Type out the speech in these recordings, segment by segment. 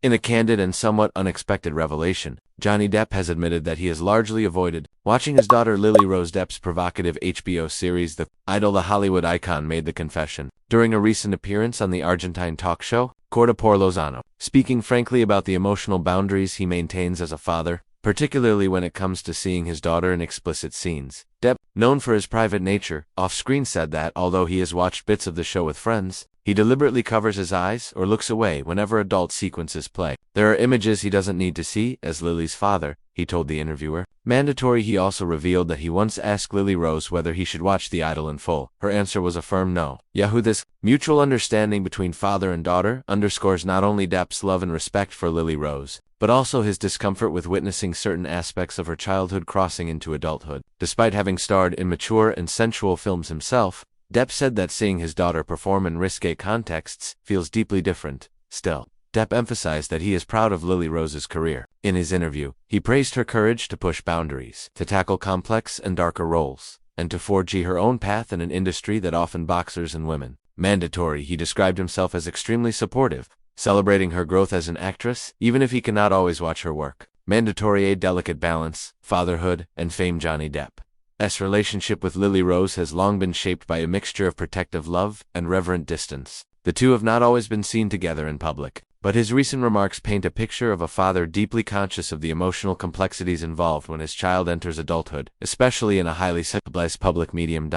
In a candid and somewhat unexpected revelation, Johnny Depp has admitted that he has largely avoided watching his daughter Lily Rose Depp's provocative HBO series The Idol. The Hollywood icon made the confession during a recent appearance on the Argentine talk show Corta por Lozano, speaking frankly about the emotional boundaries he maintains as a father, particularly when it comes to seeing his daughter in explicit scenes. Depp, known for his private nature, off-screen said that, although he has watched bits of the show with friends, he deliberately covers his eyes or looks away whenever adult sequences play. There are images he doesn't need to see, as Lily's father, he told the interviewer. Mandatory. He also revealed that he once asked Lily Rose whether he should watch The Idol in full. Her answer was a firm no. Yahoo! This mutual understanding between father and daughter underscores not only Depp's love and respect for Lily Rose, but also his discomfort with witnessing certain aspects of her childhood crossing into adulthood. Despite having starred in mature and sensual films himself, Depp said that seeing his daughter perform in risque contexts feels deeply different. Still, Depp emphasized that he is proud of Lily Rose's career. In his interview, he praised her courage to push boundaries, to tackle complex and darker roles, and to forge her own path in an industry that often boxers and women. Mandatory. He described himself as extremely supportive, celebrating her growth as an actress, even if he cannot always watch her work. Mandatory. A delicate balance, fatherhood, and fame. Johnny Depp's relationship with Lily Rose has long been shaped by a mixture of protective love and reverent distance. The two have not always been seen together in public, but his recent remarks paint a picture of a father deeply conscious of the emotional complexities involved when his child enters adulthood, especially in a highly sexualized public medium.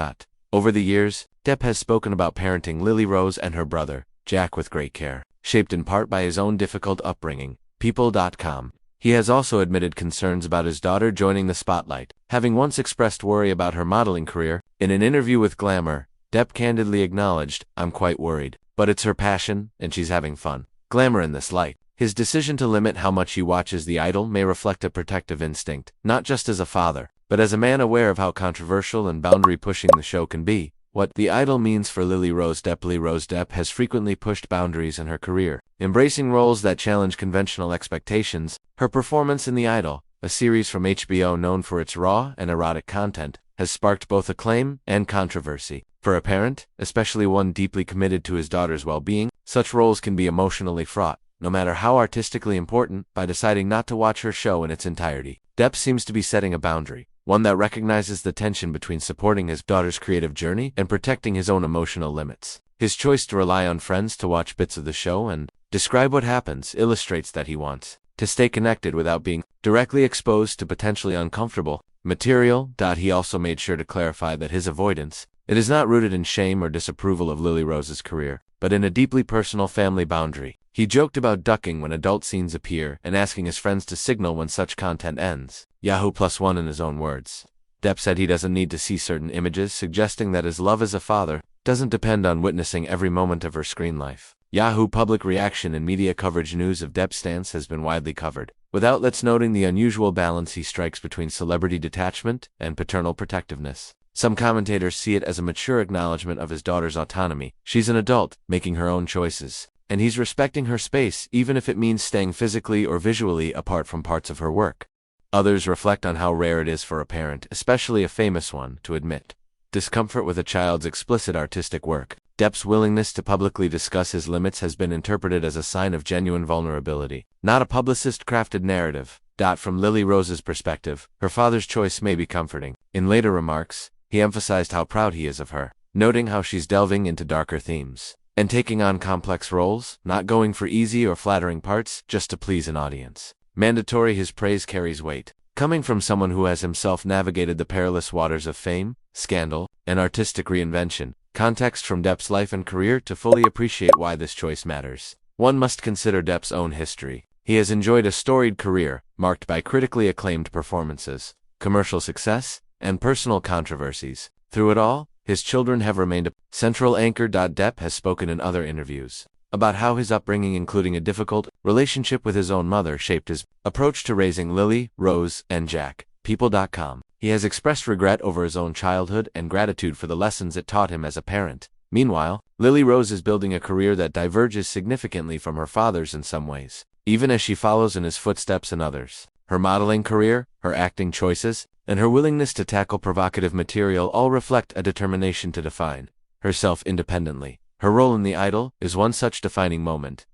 Over the years, Depp has spoken about parenting Lily Rose and her brother, Jack, with great care, shaped in part by his own difficult upbringing. People.com. He has also admitted concerns about his daughter joining the spotlight, having once expressed worry about her modeling career. In an interview with Glamour, Depp candidly acknowledged, "I'm quite worried, but it's her passion, and she's having fun." Glamour. In this light, his decision to limit how much he watches The Idol may reflect a protective instinct, not just as a father, but as a man aware of how controversial and boundary-pushing the show can be. What The Idol means for Lily Rose Depp. Lily Rose Depp has frequently pushed boundaries in her career, embracing roles that challenge conventional expectations. Her performance in The Idol, a series from HBO known for its raw and erotic content, has sparked both acclaim and controversy. For a parent, especially one deeply committed to his daughter's well-being, such roles can be emotionally fraught, no matter how artistically important. By deciding not to watch her show in its entirety, Depp seems to be setting a boundary, one that recognizes the tension between supporting his daughter's creative journey and protecting his own emotional limits. His choice to rely on friends to watch bits of the show and describe what happens illustrates that he wants to stay connected without being directly exposed to potentially uncomfortable material. He also made sure to clarify that his avoidance, it is not rooted in shame or disapproval of Lily Rose's career, but in a deeply personal family boundary. He joked about ducking when adult scenes appear and asking his friends to signal when such content ends. Yahoo +1. In his own words, Depp said he doesn't need to see certain images, suggesting that his love as a father doesn't depend on witnessing every moment of her screen life. Yahoo! Public reaction and media coverage. News of Depp's stance has been widely covered, with outlets noting the unusual balance he strikes between celebrity detachment and paternal protectiveness. Some commentators see it as a mature acknowledgement of his daughter's autonomy. She's an adult, making her own choices, and he's respecting her space, even if it means staying physically or visually apart from parts of her work. Others reflect on how rare it is for a parent, especially a famous one, to admit discomfort with a child's explicit artistic work. Depp's willingness to publicly discuss his limits has been interpreted as a sign of genuine vulnerability, not a publicist-crafted narrative. From Lily Rose's perspective, her father's choice may be comforting. In later remarks, he emphasized how proud he is of her, noting how she's delving into darker themes and taking on complex roles, not going for easy or flattering parts just to please an audience. Mandatory. His praise carries weight, coming from someone who has himself navigated the perilous waters of fame, scandal, and artistic reinvention. Context from Depp's life and career. To fully appreciate why this choice matters, one must consider Depp's own history. He has enjoyed a storied career, marked by critically acclaimed performances, commercial success, and personal controversies. Through it all, his children have remained a central anchor. Depp has spoken in other interviews about how his upbringing, including a difficult relationship with his own mother, shaped his approach to raising Lily, Rose, and Jack. People.com. He has expressed regret over his own childhood and gratitude for the lessons it taught him as a parent. Meanwhile, Lily Rose is building a career that diverges significantly from her father's in some ways, even as she follows in his footsteps in others. Her modeling career, her acting choices, and her willingness to tackle provocative material all reflect a determination to define herself independently. Her role in The Idol is one such defining moment,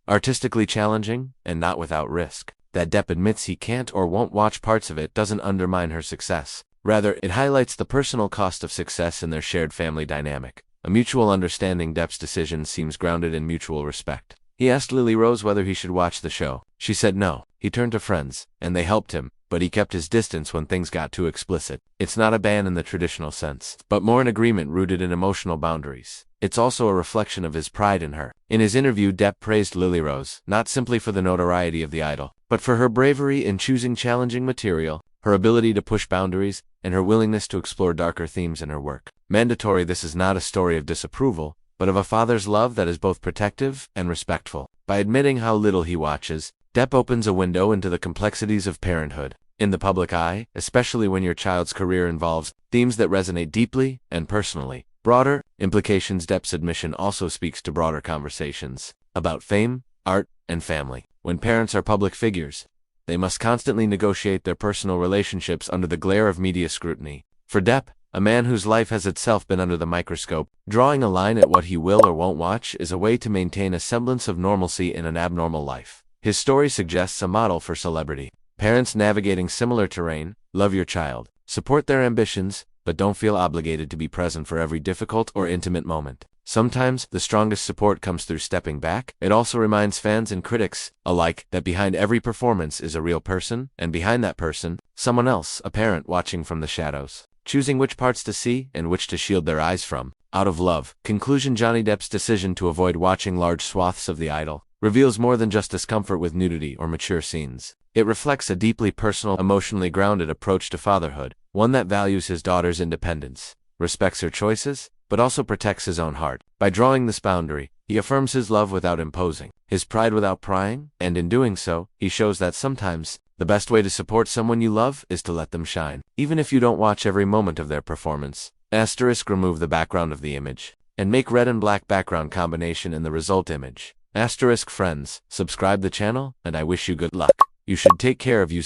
artistically challenging, and not without risk. That Depp admits he can't or won't watch parts of it doesn't undermine her success. Rather, it highlights the personal cost of success in their shared family dynamic. A mutual understanding. Depp's decision seems grounded in mutual respect. He asked Lily Rose whether he should watch the show. She said no. He turned to friends, and they helped him, but he kept his distance when things got too explicit. It's not a ban in the traditional sense, but more an agreement rooted in emotional boundaries. It's also a reflection of his pride in her. In his interview, Depp praised Lily Rose, not simply for the notoriety of the idol, but for her bravery in choosing challenging material, her ability to push boundaries, and her willingness to explore darker themes in her work. Mandatory. This is not a story of disapproval, but of a father's love that is both protective and respectful. By admitting how little he watches, Depp opens a window into the complexities of parenthood. In the public eye, especially when your child's career involves themes that resonate deeply and personally. Broader implications. Depp's admission also speaks to broader conversations about fame, art, and family. When parents are public figures, they must constantly negotiate their personal relationships under the glare of media scrutiny. For Depp, a man whose life has itself been under the microscope, drawing a line at what he will or won't watch is a way to maintain a semblance of normalcy in an abnormal life. His story suggests a model for celebrity. Parents navigating similar terrain, love your child, support their ambitions, but don't feel obligated to be present for every difficult or intimate moment. Sometimes, the strongest support comes through stepping back. It also reminds fans and critics alike that behind every performance is a real person, and behind that person, someone else, a parent watching from the shadows, choosing which parts to see and which to shield their eyes from, out of love. Conclusion. Johnny Depp's decision to avoid watching large swaths of the idol reveals more than just discomfort with nudity or mature scenes. It reflects a deeply personal, emotionally grounded approach to fatherhood, one that values his daughter's independence, respects her choices, but also protects his own heart. By drawing this boundary, he affirms his love without imposing, his pride without prying, and in doing so, he shows that sometimes, the best way to support someone you love is to let them shine, even if you don't watch every moment of their performance. Asterisk. Remove the background of the image, and make red and black background combination in the result image. Asterisk. Friends, subscribe the channel, and I wish you good luck. You should take care of you.